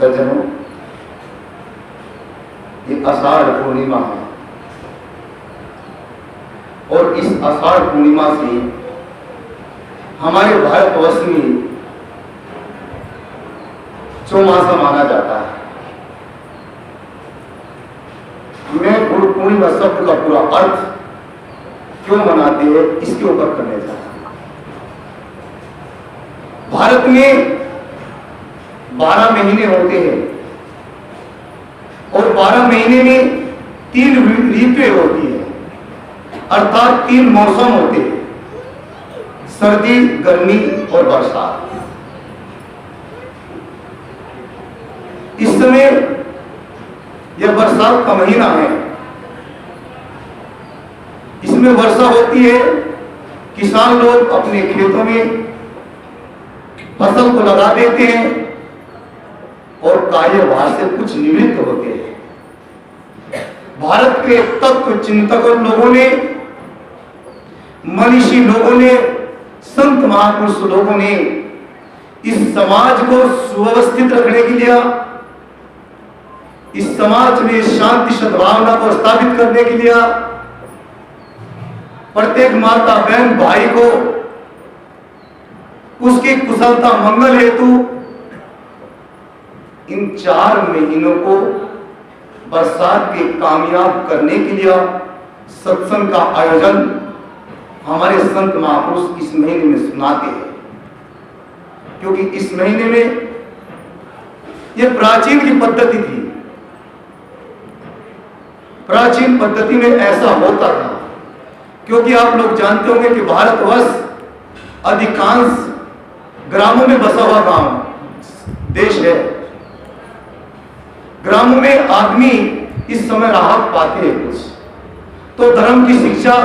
सज्जनों, ये आषाढ़ पूर्णिमा है और इस आषाढ़ पूर्णिमा से हमारे भारतवर्ष में चौमासा माना जाता है। मैं गुरु पूर्णिमा शब्द का पूरा अर्थ क्यों मनाते हैं इसके ऊपर करने जा रहा हूं। भारत में 12 महीने होते हैं और 12 महीने में 3 ऋतुएं होती है, अर्थात 3 मौसम होते हैं, सर्दी, गर्मी और बरसात। इस समय यह बरसात का महीना है, इसमें वर्षा होती है। किसान लोग अपने खेतों में फसल को लगा देते हैं और कार्यभार से कुछ निवृत्त होते हैं। भारत के तत्व चिंतकों लोगों ने, मनीषी लोगों ने, संत महापुरुष लोगों ने इस समाज को सुव्यवस्थित रखने के लिए, इस समाज में शांति सद्भावना को स्थापित करने के लिए प्रत्येक माता बहन भाई को उसकी कुशलता मंगल हेतु इन 4 महीनों को बरसात के कामयाब करने के लिए सत्संग का आयोजन हमारे संत महापुरुष इस महीने में सुनाते हैं। क्योंकि इस महीने में यह प्राचीन की पद्धति थी। प्राचीन पद्धति में ऐसा होता था, क्योंकि आप लोग जानते होंगे कि भारतवर्ष अधिकांश ग्रामों में बसा हुआ गांव देश है। ग्रामों में आदमी इस समय राहत पाते हैं कुछ, तो धर्म की शिक्षा,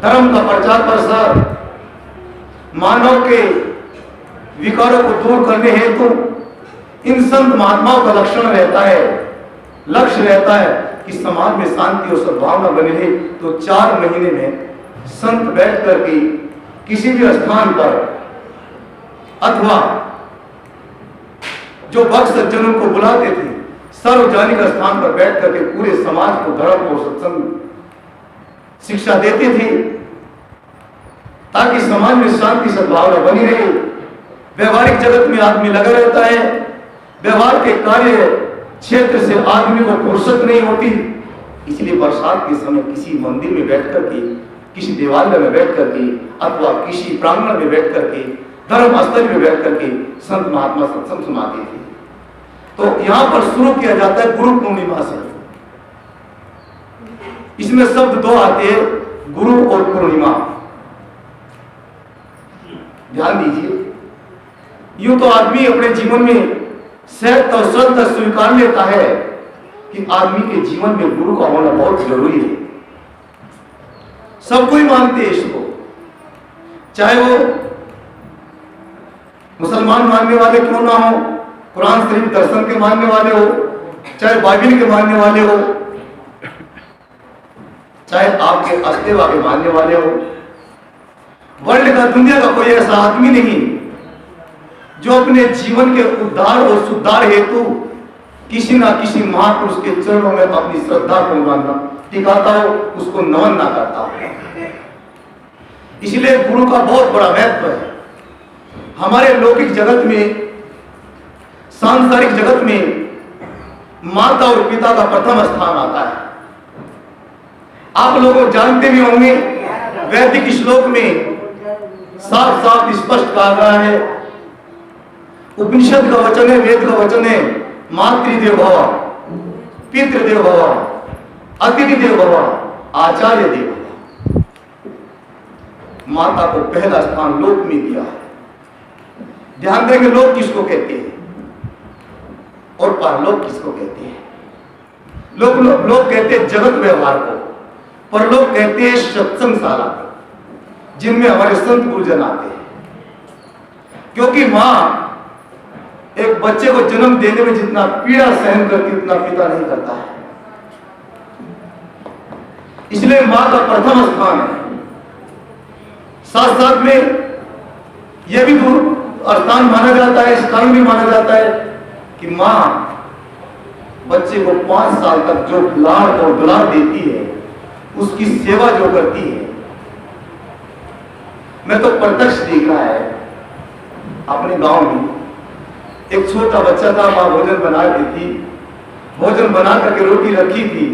धर्म का प्रचार प्रसार, मानव के विकारों को दूर करने हेतु इन संत महात्माओं का लक्षण रहता है, लक्ष्य रहता है कि समाज में शांति और सद्भावना बनी रहे। तो 4 महीने में संत बैठ करके किसी भी स्थान पर अथवा जो भक्त सज्जनों को बुलाते थे, सार्वजनिक स्थान पर बैठ करके पूरे समाज को धर्म और सत्संग शिक्षा देते थे, ताकि समाज में शांति सद्भावना बनी रहे। व्यवहारिक जगत में आदमी लगा रहता है, व्यवहार के कार्य क्षेत्र से आदमी को फुर्सत नहीं होती, इसलिए बरसात के समय किसी मंदिर में बैठ करके, किसी देवालय में बैठ करके अथवा किसी प्रांगण में बैठ करके, धर्म स्थल में बैठ करके संत महात्मा सत्संग सुनाते थे। तो यहां पर शुरू किया जाता है गुरु पूर्णिमा से। इसमें शब्द 2 आते हैं, गुरु और पूर्णिमा। ध्यान दीजिए, यूं तो आदमी अपने जीवन में सत्य और श्रद्धा स्वीकार लेता है कि आदमी के जीवन में गुरु का होना बहुत जरूरी है। सब कोई मानते हैं इसको, चाहे वो मुसलमान मानने वाले क्यों ना हो, कुरान शरीफ दर्शन के मानने वाले हो, चाहे बाइबिल के मानने वाले हो, चाहे आपके अस्तेवा के मानने वाले हो। वर्ल्ड का, दुनिया का कोई ऐसा आदमी नहीं जो अपने जीवन के उद्धार और सुधार हेतु किसी ना किसी महापुरुष के चरणों में अपनी श्रद्धा को टिकाता हो, उसको नमन ना करता हो। इसलिए गुरु का बहुत बड़ा महत्व है। हमारे लौकिक जगत में, सांसारिक जगत में माता और पिता का प्रथम स्थान आता है। आप लोग जानते भी होंगे, वैदिक श्लोक में साफ साफ स्पष्ट कहा गया है, उपनिषद का वचन है, वेद का वचन है, मातृदेव भव, पितृदेव भव, अतिथि देव भव, आचार्य देव भव। माता को पहला स्थान लोक में दिया है। ध्यान देंगे, लोक किसको कहते हैं और परलोक किसको कहते हैं। लोग कहते हैं जगत व्यवहार को, परलोक कहते हैं सत्संगशाला को, जिनमें हमारे संत गुरुजन आते हैं। क्योंकि मां एक बच्चे को जन्म देने में जितना पीड़ा सहन करती उतना पिता नहीं करता है, इसलिए मां का प्रथम स्थान है। साथ साथ में यह भी स्थान माना जाता है, इस कारण भी माना जाता है कि मां बच्चे को 5 साल तक जो लाड़ और दुलार देती है, उसकी सेवा जो करती है, मैं तो प्रत्यक्ष देखा है अपने गांव में। एक छोटा बच्चा था, मां भोजन बना रही थी, भोजन बना करके रोटी रखी थी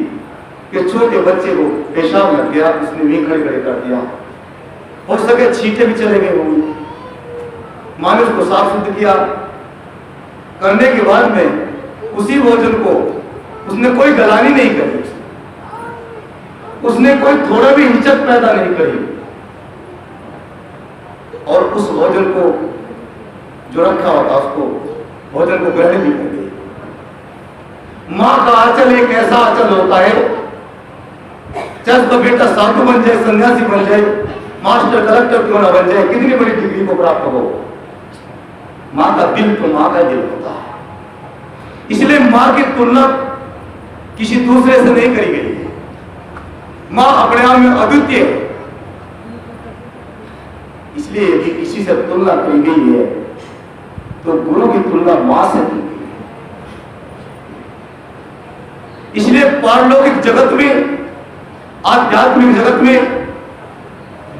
कि छोटे बच्चे को पेशाब लग गया, उसने भी खड़े खड़े कर दिया। हो सके छींटे भी चले गए होंगे। मां ने उसको साफ सुथरा किया, करने के बाद में उसी भोजन को उसने कोई गलानी नहीं करी, उसने कोई थोड़ा भी हिचक पैदा नहीं करी, और उस भोजन को जो रखा हुआ था उसको भोजन को ग्रहण भी कर ली। मां का आंचल एक ऐसा आंचल होता है, चाहे उसका बेटा साधु बन जाए, सन्यासी बन जाए, मास्टर कलेक्टर क्यों ना बन जाए, कितनी बड़ी डिग्री को प्राप्त हो, मां का दिल तो मां का दिल होता है। इसलिए मां की तुलना किसी दूसरे से नहीं करी गई है। मां अपने आप में अद्वितीय है, इसलिए यदि किसी से तुलना करी गई है तो गुरु की तुलना मां से की गई है। इसलिए पारलौकिक जगत में, आध्यात्मिक जगत में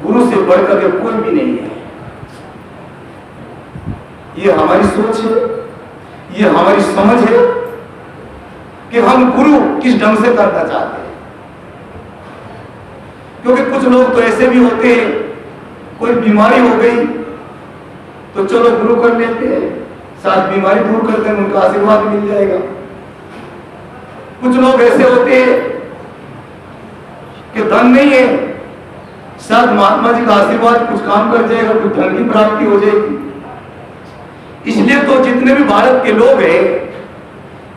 गुरु से बढ़कर के कोई भी नहीं है। ये हमारी सोच है, ये हमारी समझ है कि हम गुरु किस ढंग से करना चाहते हैं। क्योंकि कुछ लोग तो ऐसे भी होते हैं, कोई बीमारी हो गई तो चलो गुरु कर लेते हैं, साथ बीमारी दूर करते हैं, उनका आशीर्वाद मिल जाएगा। कुछ लोग ऐसे होते हैं कि धन नहीं है, साथ महात्मा जी का आशीर्वाद कुछ काम कर जाएगा, कुछ धन की प्राप्ति हो जाएगी। इसलिए तो जितने भी भारत के लोग हैं,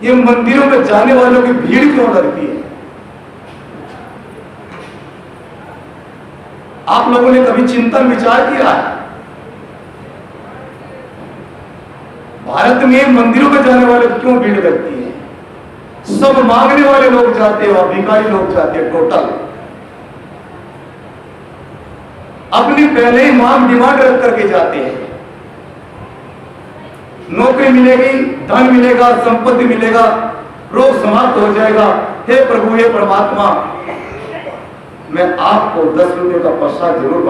ये मंदिरों में जाने वालों की भीड़ क्यों लगती है? आप लोगों ने कभी चिंतन विचार किया है? भारत में मंदिरों में जाने वाले क्यों भीड़ लगती है? सब मांगने वाले लोग जाते हैं और भिखारी लोग जाते हैं। टोटल अपनी पहले ही मांग डिमांड रख करके जाते हैं। नौकरी मिलेगी, धन मिलेगा, संपत्ति मिलेगा, रोग समाप्त हो जाएगा। हे प्रभु, हे परमात्मा, मैं आपको 10 रुपए का प्रसाद जरूर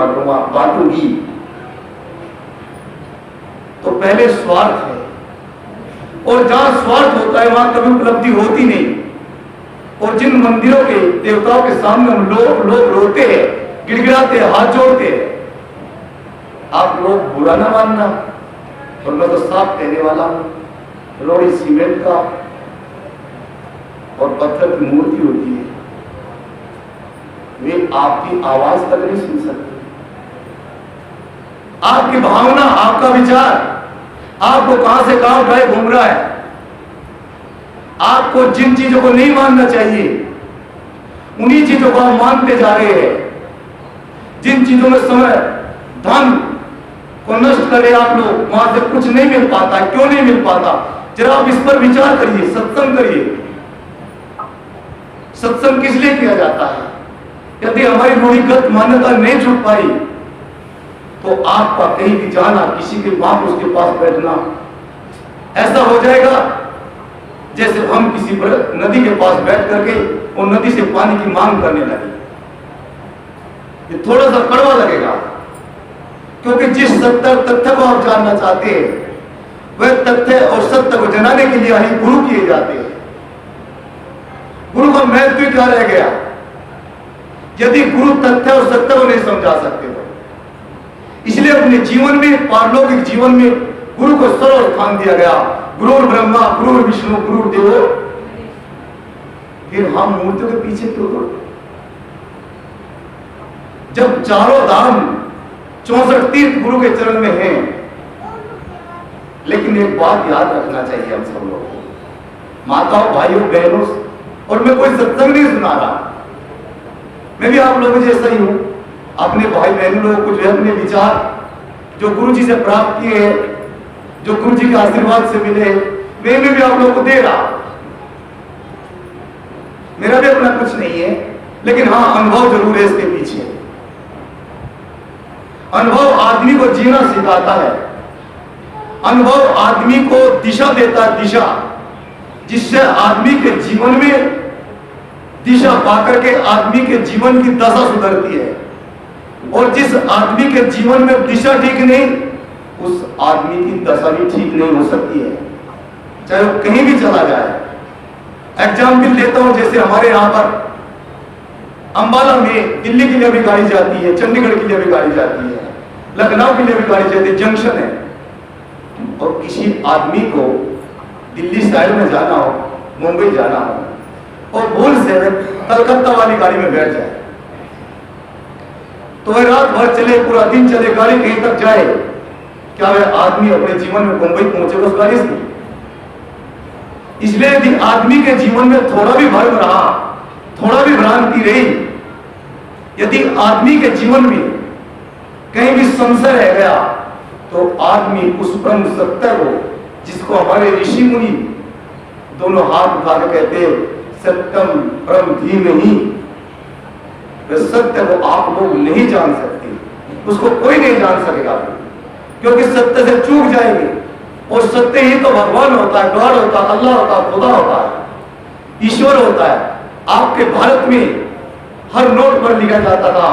बांटूंगी। तो पहले स्वार्थ है, और जहां स्वार्थ होता है वहां कभी उपलब्धि होती नहीं। और जिन मंदिरों के देवताओं के सामने हम लोग रोते हैं, गिड़गिड़ाते हैं, हाथ जोड़ते हैं, आप लोग बुरा ना मानना, और मैं तो साफ कहने वाला हूं, रोड़ी सीमेंट का और पत्थर की मूर्ति होती है, वे आपकी आवाज तक नहीं सुन सकते। आपकी भावना, आपका विचार आपको कहां से कहां उठाए घूम रहा है। आपको जिन चीजों को नहीं मानना चाहिए, उन्हीं चीजों को आप मानते जा रहे हैं। जिन चीजों में समय, धन को नष्ट करे आप लोग, वहां से कुछ नहीं मिल पाता। क्यों नहीं मिल पाता? जरा आप इस पर विचार करिए, सत्संग करिए। सत्संग किस लिए किया जाता है? यदि हमारी रूढ़िगत मान्यता नहीं छूट पाई तो आपका कहीं भी जाना, किसी के बाप उसके पास बैठना, ऐसा हो जाएगा जैसे हम किसी नदी के पास बैठ करके वो नदी से पानी की मांग करने लगे। ये थोड़ा सा कड़वा लगेगा, क्योंकि जिस तथ्य को आप जानना चाहते हैं, वह तथ्य और सत्य को जनाने के लिए ही गुरु किए जाते हैं। गुरु का महत्व क्या रह गया यदि गुरु तथ्य और सत्य को नहीं समझा सकते तो? इसलिए अपने जीवन में, पारलौकिक जीवन में गुरु को सर्व स्थान दिया गया। गुरु ब्रह्मा, गुरु विष्णु, गुरु देवो। फिर हम मूर्तियों के पीछे क्यों दौड़ते? जब चारों धाम 64 तीर्थ गुरु के चरण में हैं। लेकिन एक बात याद रखना चाहिए हम सब लोगों को, माताओं, भाइयों, बहनों, और मैं कोई सत्संग नहीं सुना रहा, मैं भी आप लोगों जैसा ही हूं। अपने भाई बहनों लोगों को जो है अपने विचार जो गुरु जी से प्राप्त किए हैं, जो गुरु जी के आशीर्वाद से मिले, मैं भी आप लोगों को दे रहा। मेरा भी अपना कुछ नहीं है, लेकिन हाँ, अनुभव जरूर है इसके पीछे। अनुभव आदमी को जीना सिखाता है। अनुभव आदमी को दिशा देता है, दिशा, जिससे आदमी के जीवन में दिशा पाकर के आदमी के जीवन की दशा सुधरती है। और जिस आदमी के जीवन में दिशा ठीक नहीं, उस आदमी की दशा भी ठीक नहीं हो सकती है, चाहे वो कहीं भी चला जाए। एग्जाम्पल देता हूं, जैसे हमारे यहां पर अंबाला में दिल्ली के लिए भी गाड़ी जाती है, चंडीगढ़ के लिए भी गाड़ी जाती है, लखनऊ के लिए भी गाड़ी जाती है, जंक्शन है। और किसी आदमी को दिल्ली साइड में जाना हो, मुंबई जाना हो, और भूल से कलकत्ता वाली गाड़ी में बैठ जाए, तो वह रात भर चले, पूरा दिन चले, गाड़ी कहीं तक जाए, क्या वह आदमी अपने जीवन में मुंबई पहुंचेगा उस गाड़ी से? इसलिए यदि आदमी के जीवन में थोड़ा भी भ्रम रहा, थोड़ा भी भ्रांति रही, यदि आदमी के जीवन में कहीं भी संशय रह गया, तो आदमी उस ब्रह्म सत्य को, जिसको हमारे ऋषि मुनि दोनों हाथ उठाकर कहते हैं सत्यम ब्रह्म धीमहि, वह सत्य को आप लोग नहीं जान सकते, उसको कोई नहीं जान सकेगा, क्योंकि सत्य से चूक जाएंगे। और सत्य ही तो भगवान होता है, गॉड होता है, अल्लाह होता है, खुदा होता है, ईश्वर होता है। आपके भारत में हर नोट पर लिखा जाता था